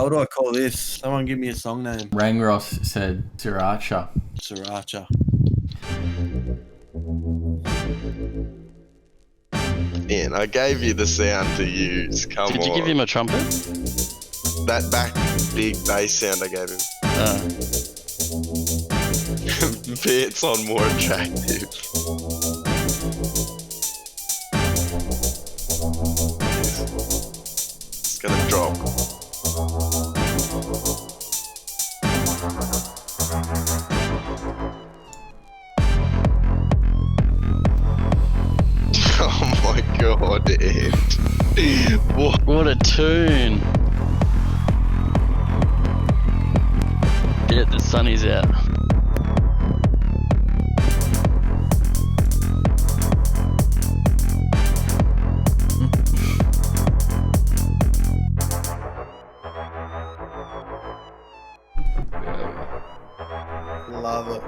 What do I call this? Someone give me a song name. Rangros said Siracha. Siracha. Ian, I gave you the sound to use. Come Did on. you give him a trumpet? That back big bass sound I gave him. It's on more attractive. It's gonna drop. Oh my god, Ed. What a tune! Get the sunnies out. Love it.